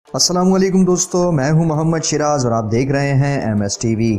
अस्सलामुअलैकुम दोस्तों, मैं हूं मोहम्मद शिराज और आप देख रहे हैं MSTV।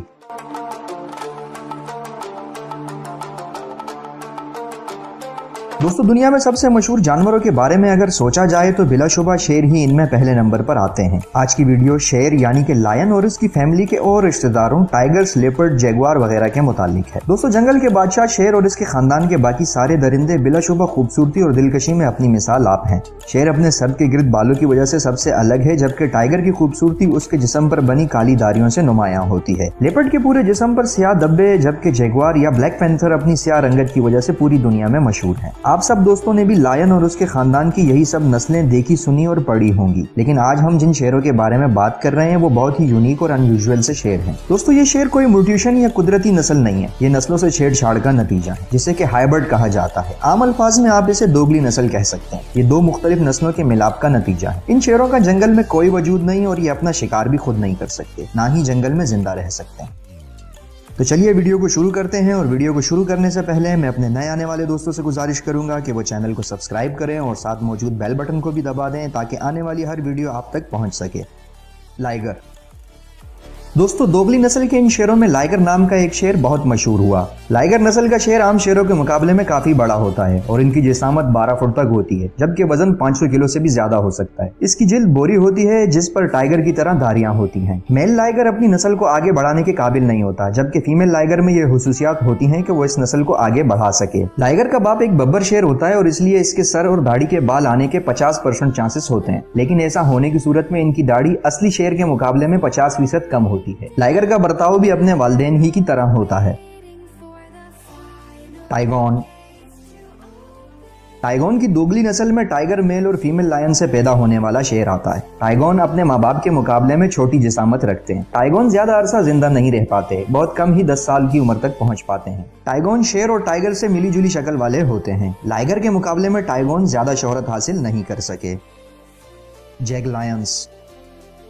दोस्तों, दुनिया में सबसे मशहूर जानवरों के बारे में अगर सोचा जाए तो बिलाशुबा शेर ही इनमें पहले नंबर पर आते हैं। आज की वीडियो शेर यानी कि लायन और इसकी फैमिली के और रिश्तेदारों टाइगर्स, लेपर्ड, जैगुआर वगैरह के मुतालिक है। दोस्तों, जंगल के बादशाह शेर और इसके खानदान के बाकी सारे दरिंदे बिलाशुबा खूबसूरती और दिलकशी में अपनी मिसाल आप हैं। शेर अपने सर के गिर्द बालों की वजह से सबसे अलग है, जबकि टाइगर की खूबसूरती उसके जिस्म पर बनी काली दारियों से नुमायां होती है। लेपर्ड के पूरे जिस्म पर स्याह धब्बे, जबकि जैगुआर या ब्लैक पैंथर अपनी स्याह रंगत की वजह से पूरी दुनिया में मशहूर है। आप सब दोस्तों ने भी लायन और उसके खानदान की यही सब नस्लें देखी, सुनी और पढ़ी होंगी, लेकिन आज हम जिन शेरों के बारे में बात कर रहे हैं वो बहुत ही यूनिक और अनयूजुअल से शेर हैं। दोस्तों, ये शेर कोई म्यूटेशन या कुदरती नस्ल नहीं है, ये नस्लों से छेड़छाड़ का नतीजा है, जिसे कि हाइब्रिड कहा जाता है। आम अल्फाज में आप इसे दोगली नस्ल कह सकते हैं। ये दो मुख्तलिफ नस्लों के मिलाप का नतीजा है। इन शेरों का जंगल में कोई वजूद नहीं और ये अपना शिकार भी खुद नहीं कर सकते, ना ही जंगल में जिंदा रह सकते हैं। तो चलिए वीडियो को शुरू करते हैं। और वीडियो को शुरू करने से पहले मैं अपने नए आने वाले दोस्तों से गुजारिश करूंगा कि वो चैनल को सब्सक्राइब करें और साथ मौजूद बेल बटन को भी दबा दें ताकि आने वाली हर वीडियो आप तक पहुंच सके। लाइगर। दोस्तों, दोगली नस्ल के इन शेरों में लाइगर नाम का एक शेर बहुत मशहूर हुआ। लाइगर नस्ल का शेर आम शेरों के मुकाबले में काफी बड़ा होता है और इनकी जिसामत 12 फुट तक होती है, जबकि वजन 500 किलो से भी ज्यादा हो सकता है। इसकी जिल्द बोरी होती है जिस पर टाइगर की तरह धारियां होती हैं। मेल लाइगर अपनी नस्ल को आगे बढ़ाने के काबिल नहीं होता, जबकि फीमेल लाइगर में ये हुसूसियात होती हैं कि वो इस नस्ल को आगे बढ़ा सके। लाइगर का बाप एक बब्बर शेर होता है और इसलिए इसके सर और दाढ़ी के बाल आने के 50% चांसेस होते हैं, लेकिन ऐसा होने की सूरत में इनकी दाढ़ी असली शेर के मुकाबले में 50% कम होती है। लाइगर का बर्ताव भी अपने वालिदैन ही की तरह होता है। टाइगॉन। टाइगॉन की दोगली नस्ल में टाइगर मेल और फीमेल लायन से पैदा होने वाला शेर आता है। टाइगॉन अपने माँ बाप के मुकाबले में छोटी जिसामत रखते हैं। टाइगॉन ज्यादा अरसा जिंदा नहीं रह पाते, बहुत कम ही 10 साल की उम्र तक पहुंच पाते हैं। टाइगॉन शेर और टाइगर से मिली जुली शक्ल वाले होते हैं। लाइगर के मुकाबले में टाइगॉन ज्यादा शोहरत हासिल नहीं कर सके। जैगलायंस।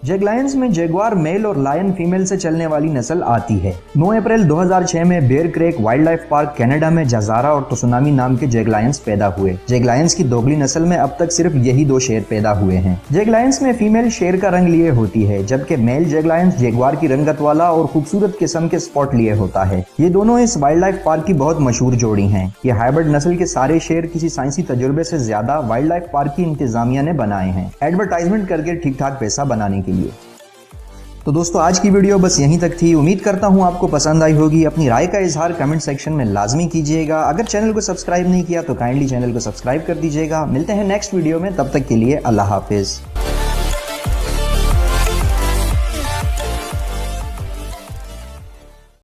जैगलायंस में जैगुआर मेल और लायन फीमेल से चलने वाली नस्ल आती है। 9 अप्रैल 2006 में Bear Creek wildlife park Canada में जजारा और त्सुनामी नाम के जैगलायंस पैदा हुए। जैगलायंस की दोगली नस्ल में अब तक सिर्फ यही 2 शेर पैदा हुए हैं। जैगलायंस में फीमेल शेर का रंग लिए होती है, जबकि मेल जैगलायंस जैगुआर की रंगत वाला और खूबसूरत किस्म के स्पॉट लिए होता है। ये दोनों इस वाइल्ड लाइफ पार्क की बहुत मशहूर जोड़ी हैं। ये हाइब्रिड नस्ल के सारे शेर किसी साइंसी तजुर्बे से ज्यादा वाइल्ड लाइफ पार्क की इंतजामिया ने बनाए हैं, एडवर्टाइजमेंट करके ठीक ठाक पैसा बनाने के लिए। तो दोस्तों, आज की वीडियो बस यहीं तक थी। उम्मीद करता हूँ आपको पसंद आई होगी। अपनी राय का इजहार कमेंट सेक्शन में लाजमी कीजिएगा। अगर चैनल को सब्सक्राइब नहीं किया तो काइंडली चैनल को सब्सक्राइब कर दीजिएगा। मिलते हैं नेक्स्ट वीडियो में, तब तक के लिए अल्लाह हाफिज।